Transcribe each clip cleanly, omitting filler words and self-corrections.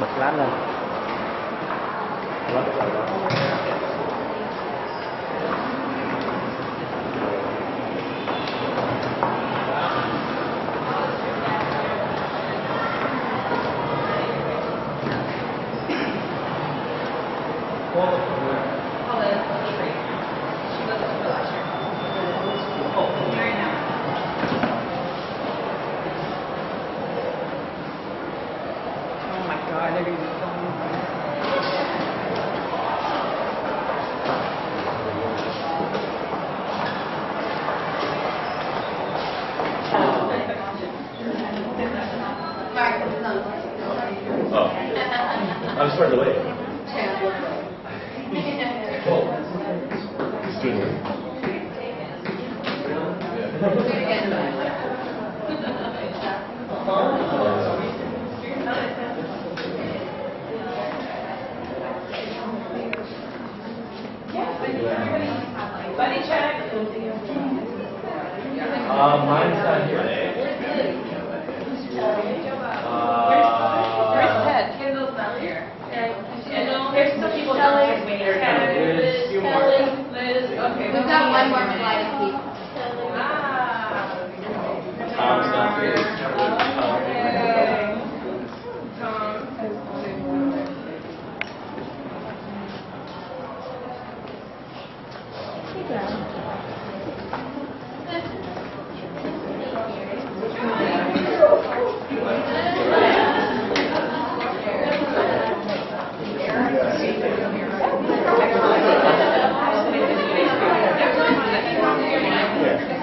Bật lát lên. I'm squared away. Buddy check. Mine's not here. Where's Ted? Kendall's not here. Kendall, here's some people waiting. Liz, okay. We've got one more slide to keep. Tom's not here.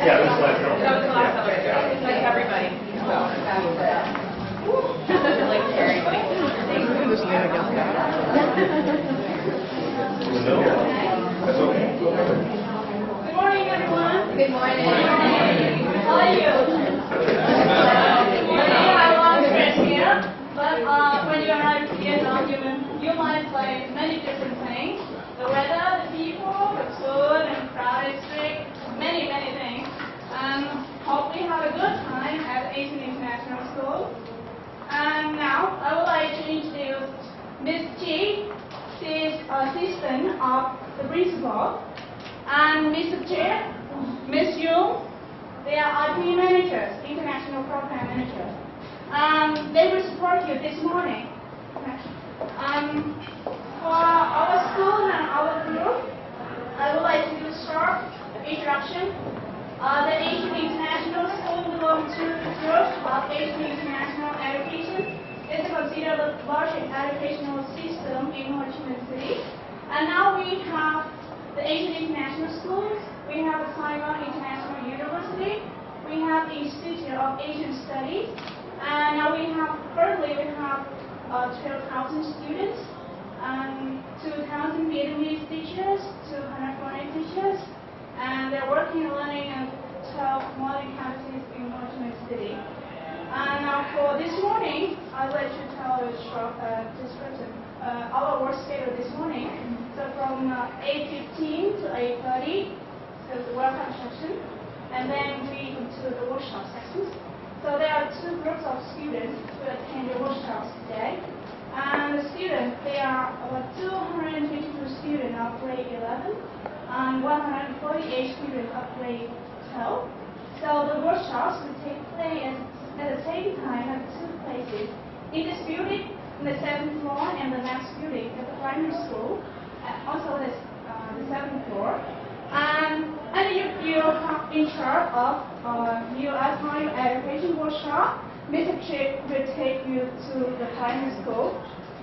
Yeah, this is like That was the last one. Like everybody. Like everybody. That's okay. Good morning, everyone. Good morning. How are you? I was here, but when you arrive here now, you might find many different things. The weather, the people, the food, and crowded street, many things. Hope we have a good time at Asian International School. And now I would like to introduce Miss G. She is assistant of the principal. And Mr. J, Miss Yu, they are IT managers, international program managers. They will support you this morning. For our school and our group, I would like to do a short introduction. The Asian International School belongs to the group of Asian International Education. It's considered the largest educational system in Ho Chi Minh City. And now we have the Asian International Schools, we have the Taiwan International University, we have the Institute of Asian Studies, and now currently we have 12,000 students, 2,000 Vietnamese teachers, 200 foreign teachers, and they're working and learning in 12 modern campuses in Ho Chi Minh City. And now for this morning, I'd like to tell a short description. Our work schedule this morning. So from 8:15 to 8:30, so the welcome session, and then we into the workshop sessions. So there are two groups of students who attend the workshops today. And the students, there are about 222 students of grade 11 and 148 students of grade 12. So the workshops will take place at the same time at two places. In this building, in the 7th floor, and the next building at the primary school, also the 7th floor. And you're in charge of your education workshop. Mr. Chip will take you to the primary school.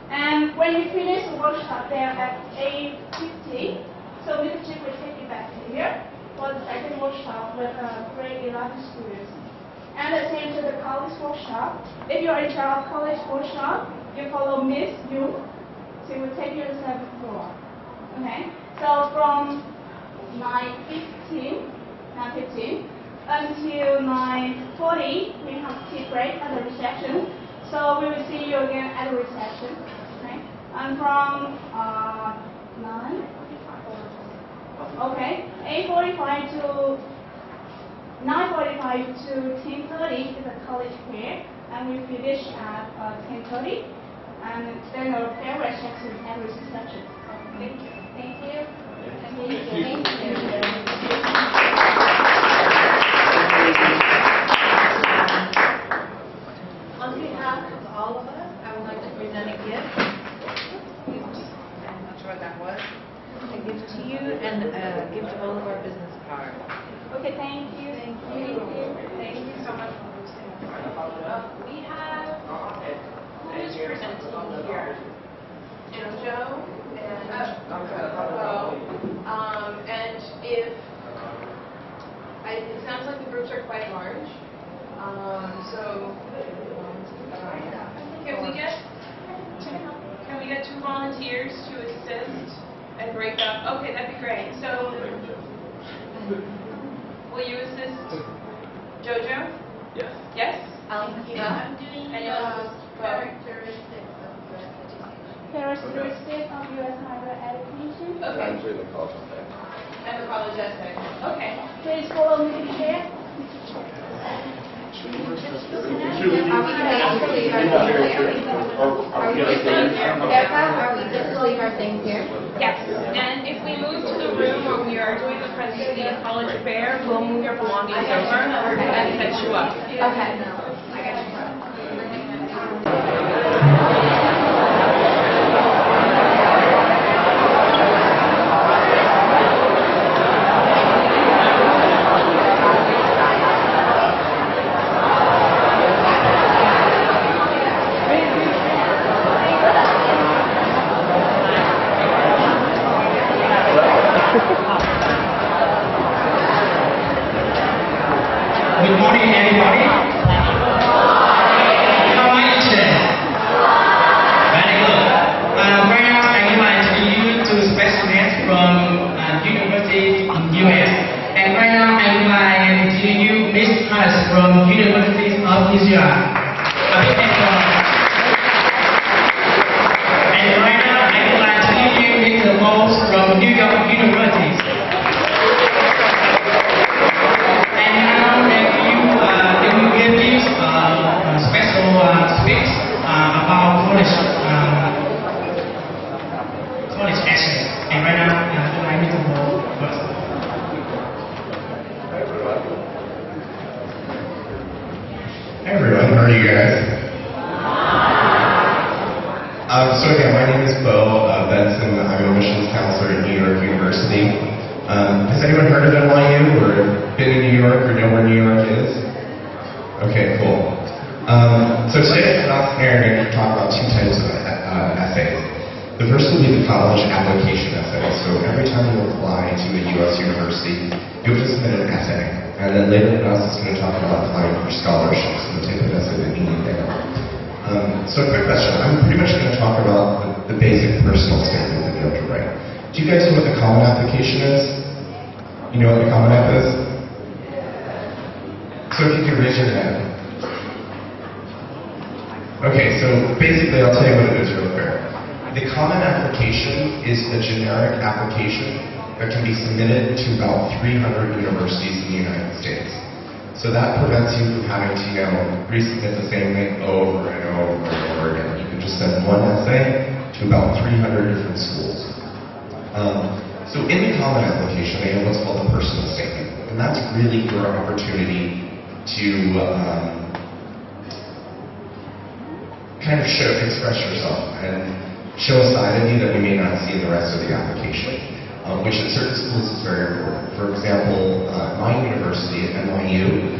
And when you finish the workshop there at 8:50, so Mr. Chip will take you back to here for the second workshop with grade 11 students. And the same to the college workshop. If you're in charge of college workshop, you follow Miss Yu. She will take you to the 7th floor. Okay? So from 9:15 until 9:40, we have tea break at the reception. So we will see you again at the reception. Okay? And from 9, okay, 8:45 to 9:45 to 10:30 is a college fair, and we finish at 10:30. And then there are questions in every section. Thank you. Thank you. On behalf of all of us, I would like to present a gift. I'm not sure what that was. A gift to you and a gift of all of our business cards. Okay, thank you. Thank you so much for listening. We have, who is presenting here? Joe and if it sounds like the groups are quite large. So Can we get 2 volunteers to assist and break up? Okay, that'd be great. So, will you assist Jojo? Yes. Yes? I'm doing the Characteristics of U.S. higher education. Okay. Actually, the college thing. And the college essay. Okay. Please follow me to share. Are we going to leave our things here? Are we just to leave our things here? Yes. And if we move to the room where we are doing the President of College Fair, we'll move your belongings over and set you up. Okay. Good morning, everybody. How are you today? Very good. Right now, I would like to introduce you to specialists from universities in US. And right now, I would like to introduce Miss Harris from University of Israel. And right now, I would like to introduce Mr. Moss from New York University. Speaks about college essay. And right now, I need to go first. Hey everyone, how are you guys? So again, my name is Bo Benson. I'm an admissions counselor at New York University. Has anyone heard of NYU or been in New York or know where New York is? Okay, cool. So today I'm going to talk about 2 types of essays. The first will be the college application essay. So every time you apply to a U.S. university, you have to submit an essay. And then later in class, it's going to talk about applying for scholarships and the type of essay that you need there. So a quick question. I'm pretty much going to talk about the basic personal statement that you have to write. Do you guys know what the common application is? You know what the common app is? So if you could raise your hand. Okay, so basically I'll tell you what it is real quick. The common application is a generic application that can be submitted to about 300 universities in the United States. So that prevents you from having to, resubmit the same thing over and over and over again. You can just send one essay to about 300 different schools. So in the common application, they have what's called a personal statement. And that's really your opportunity to kind of express yourself and show a side of you that we may not see in the rest of the application, which in certain schools is very important. For example, my university at NYU,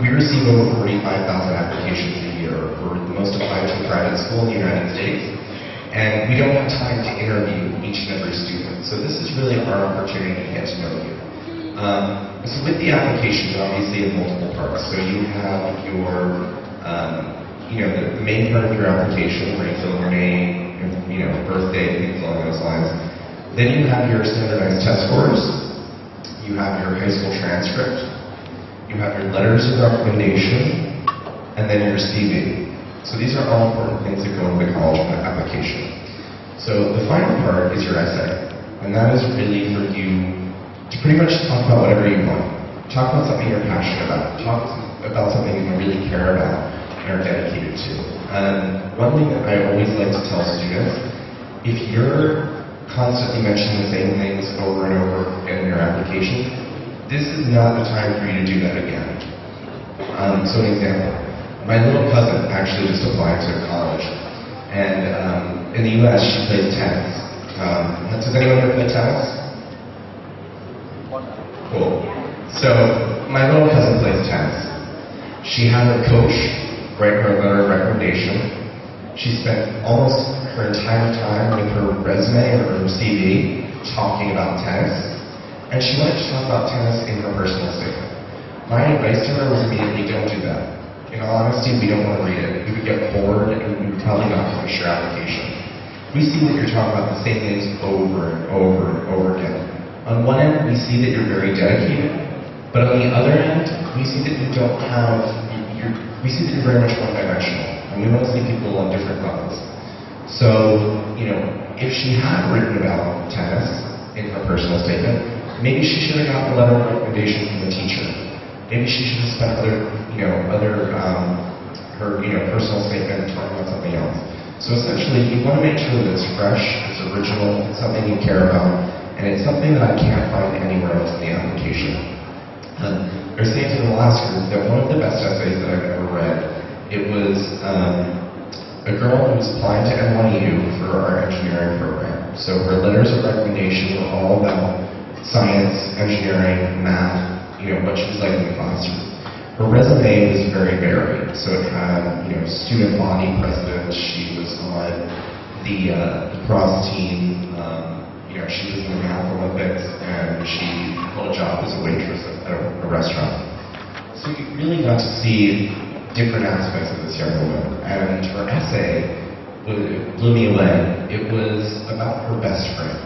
we receive over 45,000 applications a year. We're the most applied to private school in the United States, and we don't have time to interview each and every student. So this is really our opportunity to get to know you. So with the application, obviously in multiple parts. So you have your the main part of your application where you fill your name, birthday, things along those lines. Then you have your standardized test scores. You have your high school transcript. You have your letters of recommendation, and then your CV. So these are all important things that go into the college application. So the final part is your essay, and that is really for you to pretty much talk about whatever you want. Talk about something you're passionate about. Talk about something you really care about. and are dedicated to. One thing that I always like to tell students, if you're constantly mentioning the same things over and over again in your application, this is not the time for you to do that again. So an example, my little cousin actually just applied to college, and in the US she plays tennis. Does anyone ever play tennis? Cool. So my little cousin plays tennis. She had her coach write her a letter of recommendation. She spent almost her entire time with her resume or her CV talking about tennis, and she wanted to talk about tennis in her personal statement. My advice to her was immediately don't do that. In all honesty, we don't want to read it. We would get bored and we would probably not finish your application. We see that you're talking about the same things over and over and over again. On one end, we see that you're very dedicated, but on the other end, we see that you don't have, we see that you're very much one-dimensional, and we want to see people on different levels. So, if she had written about tennis in her personal statement, maybe she should have gotten a letter of recommendation from the teacher. Maybe she should have spent her personal statement talking about something else. So essentially, you want to make sure that it's fresh, it's original, it's something you care about, and it's something that I can't find anywhere else in the application. I was saying to the last group that one of the best essays that I've ever read, it was a girl who was applying to NYU for our engineering program. So her letters of recommendation were all about science, engineering, math, what she was like in the classroom. Her resume was very varied. So it had, student body president. She was on the lacrosse team. She was in the math Olympics, and she held a job as a waitress at a restaurant. So you really got to see different aspects of this young woman. And her essay blew me away. It was about her best friend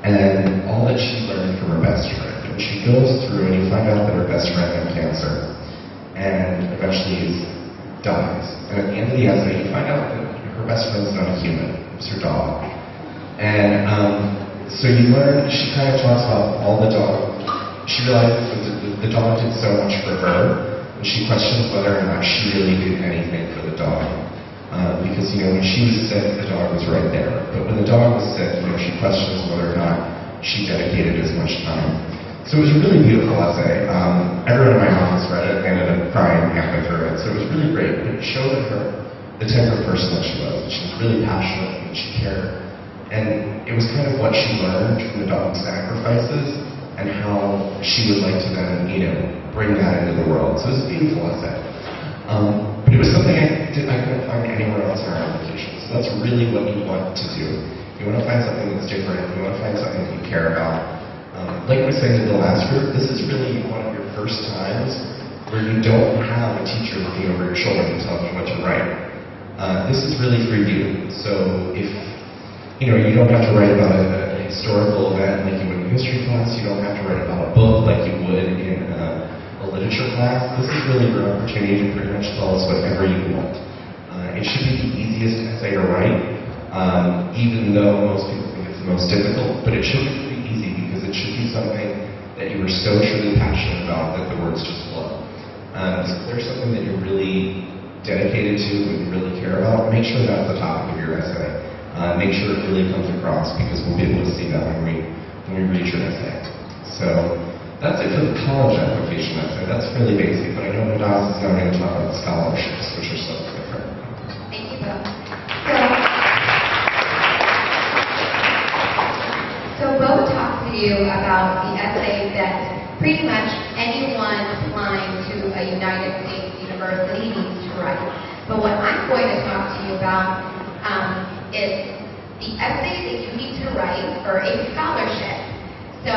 and all that she learned from her best friend. And she goes through and you find out that her best friend had cancer and eventually dies. And at the end of the essay, you find out that her best friend's not a human, it's her dog. And so you learn, she kind of talks about all the dog. She realizes that the dog did so much for her, and she questions whether or not she really did anything for the dog. Because, when she was sick, the dog was right there. But when the dog was sick, she questions whether or not she dedicated as much time. So it was a really beautiful essay. Everyone in my office read it and ended up crying halfway through it. So it was really great. But it showed her the type of person that she was. She was really passionate and she cared. And it was kind of what she learned from the dog's sacrifices and how she would like to then, bring that into the world. So it was a beautiful essay. But it was something I couldn't find anywhere else in our application. So that's really what you want to do. You want to find something that's different. You want to find something that you care about. Like I was saying in the last group, this is really one of your first times where you don't have a teacher looking over your shoulder and telling you what to write. This is really for you. So if you don't have to write about a historical event like you would in history class. You don't have to write about a book like you would in a literature class. This is really your opportunity to pretty much tell us whatever you want. It should be the easiest essay to write, even though most people think it's the most difficult, but it should be pretty easy because it should be something that you were so truly passionate about that the words just flow. So if there's something that you're really dedicated to and you really care about, make sure that's the topic of your essay. Make sure it really comes across because we'll be able to see that when we read your essay. So that's it for the college application essay. That's really basic, but I know Nadas is now going to talk about scholarships, which are slightly different. Thank you, Bill. So Bill talked to you about the essay that pretty much anyone applying to a United States university needs to write. But what I'm going to talk to you about is the essay that you need to write for a scholarship. So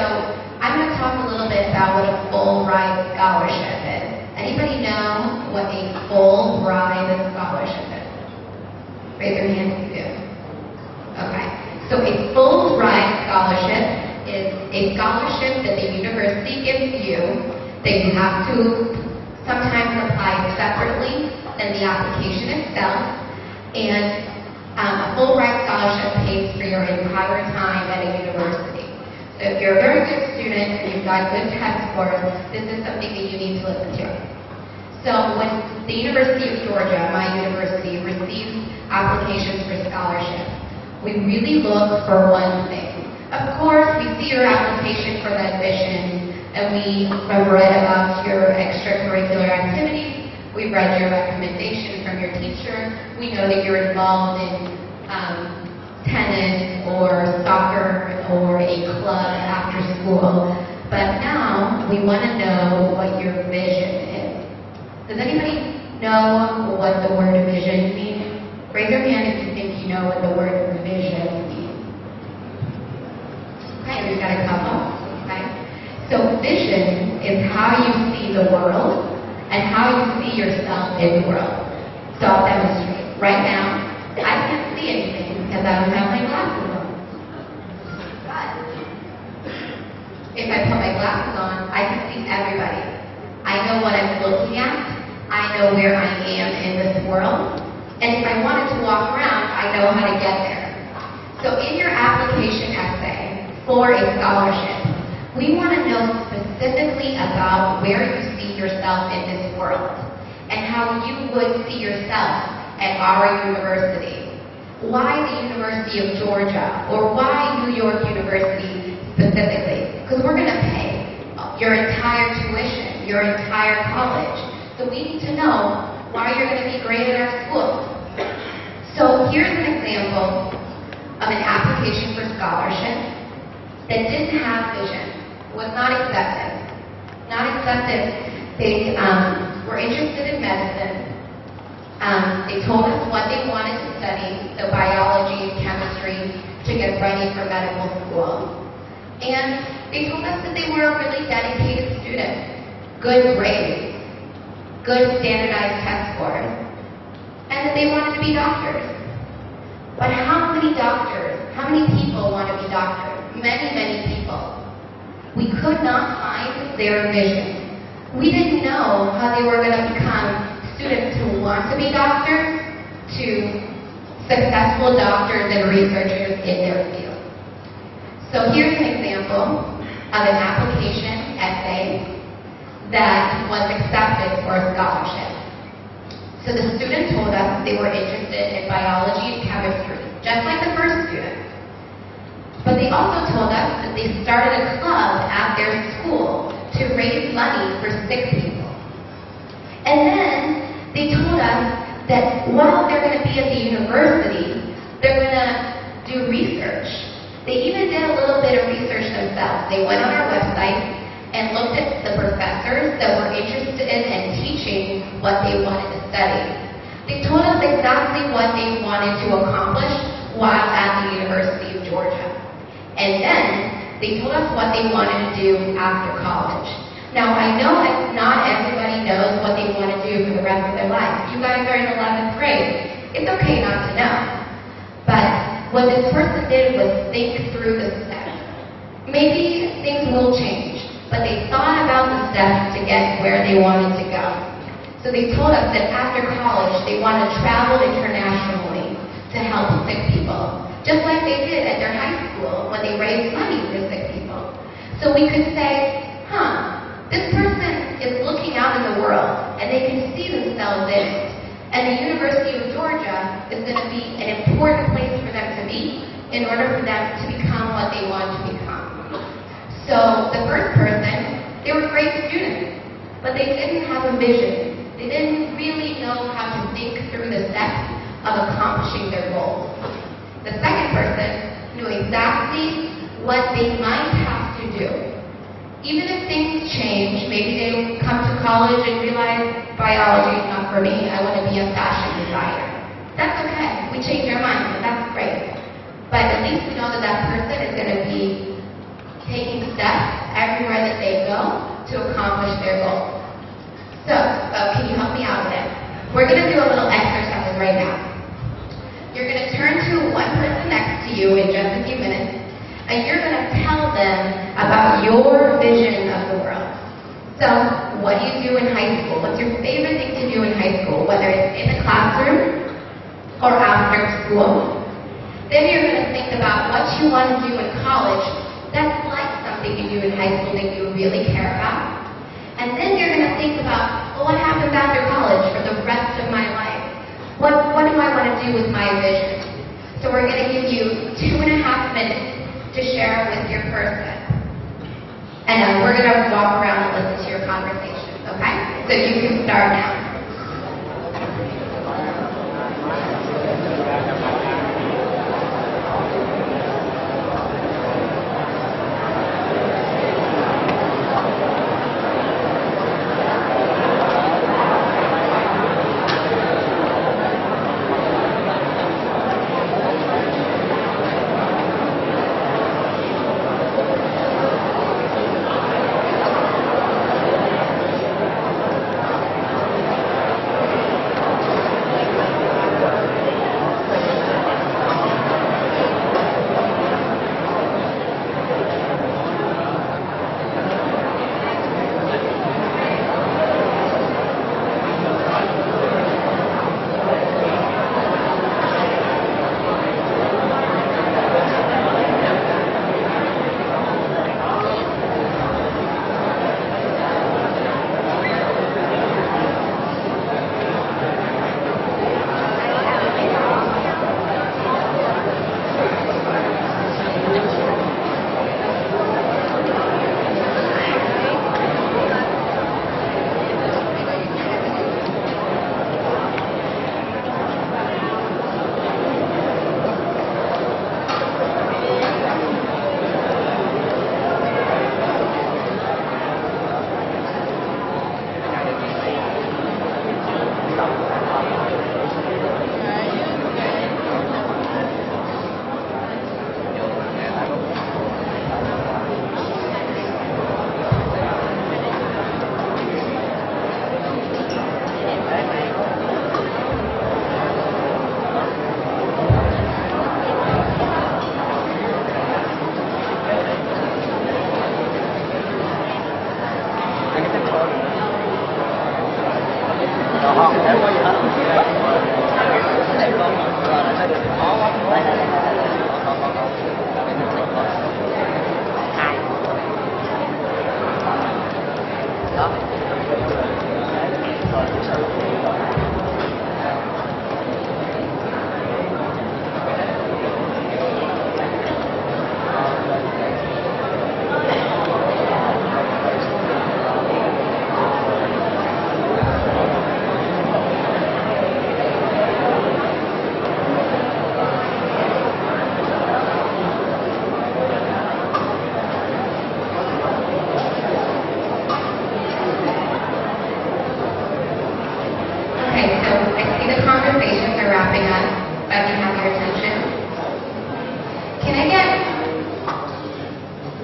I'm going to talk a little bit about what a full-ride scholarship is. Anybody know what a full-ride scholarship is? Raise your hand if you do. Okay. So a full-ride scholarship is a scholarship that the university gives you that you have to sometimes apply separately than the application itself. And a full-ride scholarship pays for your entire time at a university. So if you're a very good student and you've got good test scores, this is something that you need to listen to. So when the University of Georgia, my university, receives applications for scholarship, we really look for one thing. Of course, we see your application for the admission, and we have read about your extracurricular activities. We've read your recommendation from your teacher. We know that you're involved in tennis or soccer or a club after school. But now we want to know what your vision is. Does anybody know what the word vision means? Raise your hand if you think you know what the word vision means. Okay, we've got a couple. Okay. So vision is how you see the world and how you see yourself in the world. So I'll demonstrate. Right now, I can't see anything because I don't have my glasses on. But if I put my glasses on, I can see everybody. I know what I'm looking at. I know where I am in this world. And if I wanted to walk around, I know how to get there. So in your application essay for a scholarship, we want to know specifically about where you see yourself in this world and how you would see yourself at our university. Why the University of Georgia, or why New York University specifically? Because we're going to pay your entire tuition, your entire college. So we need to know why you're going to be great at our school. So here's an example of an application for scholarship that didn't have vision, was not accepted. Not accepted. They were interested in medicine. They told us what they wanted to study, so biology and chemistry, to get ready for medical school. And they told us that they were a really dedicated student, good grades, good standardized test scores, and that they wanted to be doctors. But how many doctors, how many people want to be doctors? Many, many people. We could not find their vision. We didn't know how they were going to become students who want to be doctors to successful doctors and researchers in their field. So here's an example of an application essay that was accepted for a scholarship. So the student told us they were interested in biology and chemistry, just like the first student. But they also told us that they started a club at their school to raise money for sick people. And then they told us that while they're going to be at the university, they're going to do research. They even did a little bit of research themselves. They went on our website and looked at the professors that were interested in teaching what they wanted to study. They told us exactly what they wanted to accomplish while at the University of Georgia. And then they told us what they wanted to do after college. Now, I know that not everybody knows what they want to do for the rest of their life. You guys are in 11th grade. It's okay not to know. But what this person did was think through the steps. Maybe things will change, but they thought about the steps to get where they wanted to go. So they told us that after college, they want to travel internationally to help sick people, just like they did at their high school when they raised money for sick people. So we could say, this person is looking out in the world, and they can see themselves in it. And the University of Georgia is going to be an important place for them to be in order for them to become what they want to become. So the first person, they were great students, but they didn't have a vision. They didn't really know how to think through the steps of accomplishing their goals. The second person knew exactly what they might have to do. Even if things change, maybe they come to college and realize biology is not for me, I want to be a fashion designer. That's okay. We change our minds, and that's great. But at least we know that that person is going to be taking steps everywhere that they go to accomplish their goals. So, can you help me out with it? We're going to do a little exercise right now. You're going to turn to one person next to you in just a few minutes, and you're going to tell them about your vision of the world. So, what do you do in high school? What's your favorite thing to do in high school, whether it's in the classroom or after school? Then you're going to think about what you want to do in college that's like something you do in high school that you really care about. And then you're going to think about, But what happens after college for the rest of my life? What do I want to do with my vision? So we're going to give you 2.5 minutes to share with your person. And we're going to walk around and listen to your conversations, okay? So you can start now.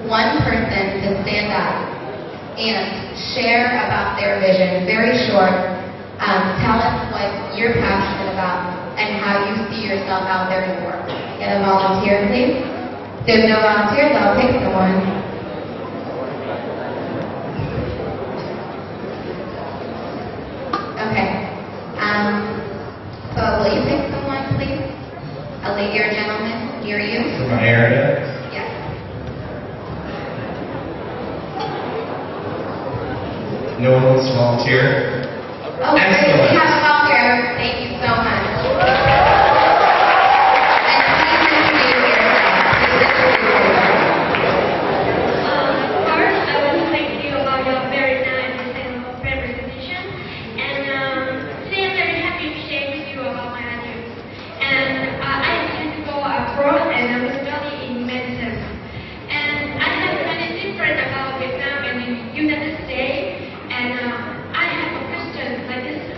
One person to stand up and share about their vision, very short. Tell us what you're passionate about and how you see yourself out there in the world. Get a volunteer, please. If there's no volunteers, I'll pick someone. Okay. So will you pick someone, please? A lady or gentleman near you? From my area? Yes. No one wants to volunteer? Oh, great. Excellent. We have a volunteer. Thank you so much. And please introduce yourself. First, I want to thank you about your very nice and presentation. And today I'm very happy to share with you about my ideas. And I intend to go abroad and I will study in medicine. And I have many different about Vietnam and the United States. And I have a question like this.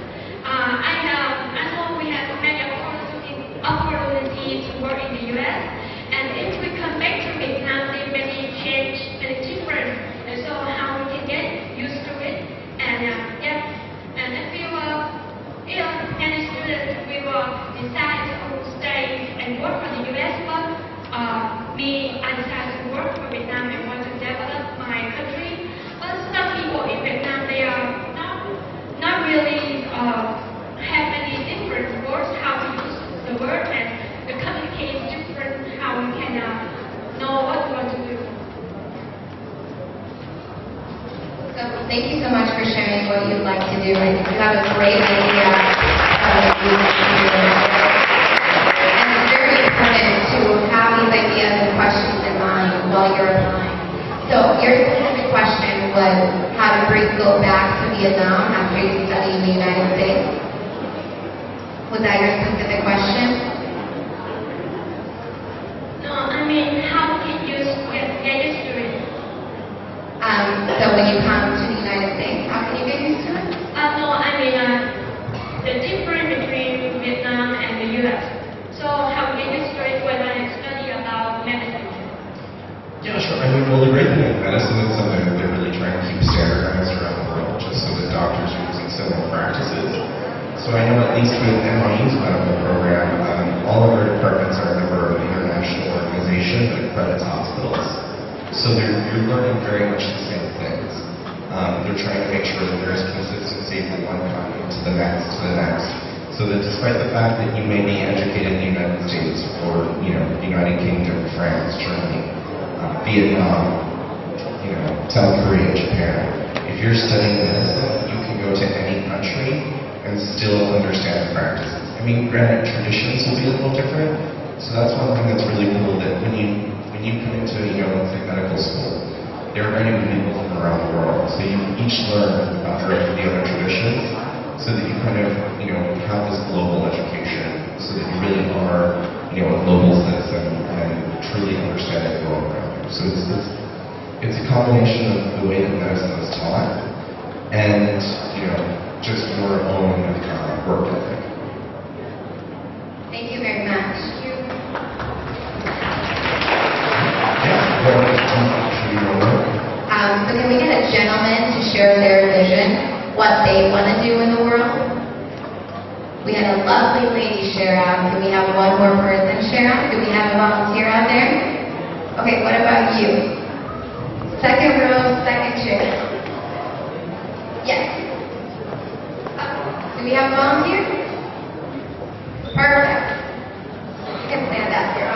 Thank you so much for sharing what you'd like to do. I think you have a great idea of what you'd like to do. And it's very important to have these ideas and questions in mind while you're applying. So your specific question was how to go back to Vietnam after you study in the United States. Was that your specific question? No, I mean, how can you get used to it? So when you come to the United States, how can you get used to it? No, I mean, the difference between Vietnam and the U.S. So how can you used to it when I study about medicine? Yeah, sure. I mean, well, the great thing with medicine is something that they're really trying to keep standardized around the world, just so that doctors are using similar practices. So I know at least with NYU's medical program, all of our departments are a member of an international organization that accredits hospitals. So you're learning very much the same things. They're trying to make sure that there is consistency from one country to the next, so that despite the fact that you may be educated in the United States or, United Kingdom, France, Germany, Vietnam, South Korea, Japan, if you're studying medicine, you can go to any country and still understand practices. I mean, granted, traditions will be a little different, so that's one thing that's really cool, that when you come into, let's say medical school, there are going to be people from around the world, so you each learn about the other traditions, so that you kind of, have this global education, so that you really are, a global citizen and truly understanding the world around you. So it's a combination of the way that medicine is taught and, just your own work ethic. Thank you very much. So can we get a gentleman to share their vision, what they want to do in the world? We had a lovely lady share out. Can we have one more person share out? Do we have a volunteer out there? Okay, what about you? Second row, second chair. Yes. Do we have a volunteer? Perfect. You can stand up here.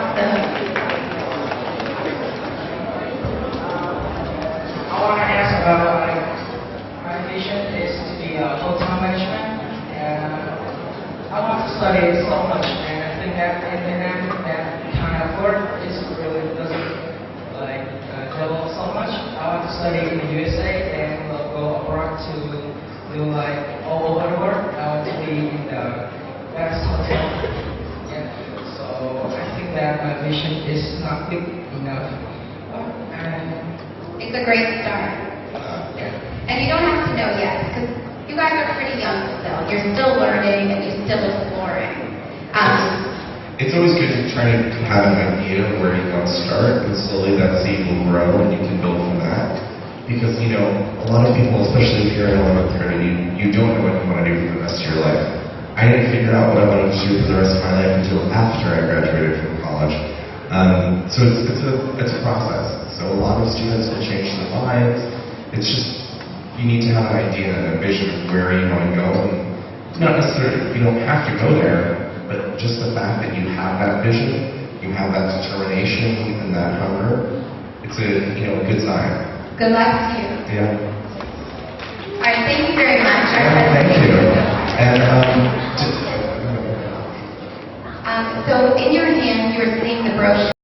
I want to ask about my vision is to be a hotel management, and I want to study so much, and I think that in Vietnam that kind of work is really doesn't develop so much. I want to study in the USA and go abroad to do all over the world. I want to be in the best hotel. Yeah. So I think that my vision is not big enough. It's a great start. And you don't have to know yet, because you guys are pretty young still. You're still learning and you're still exploring. It's always good to try to have an idea of where you want to start, and slowly that seed will grow and you can build from that. Because, a lot of people, especially if you're in 11th grade, you don't know what you want to do for the rest of your life. I didn't figure out what I wanted to do for the rest of my life until after I graduated from college. So it's a process. So a lot of students will change their minds. It's just, you need to have an idea and a vision of where you want to go. And not necessarily, you don't have to go there, but just the fact that you have that vision, you have that determination and that hunger, it's a good sign. Good luck to you. Yeah. All right, thank you very much. Thank you. And so in your hand, you're seeing the brochure.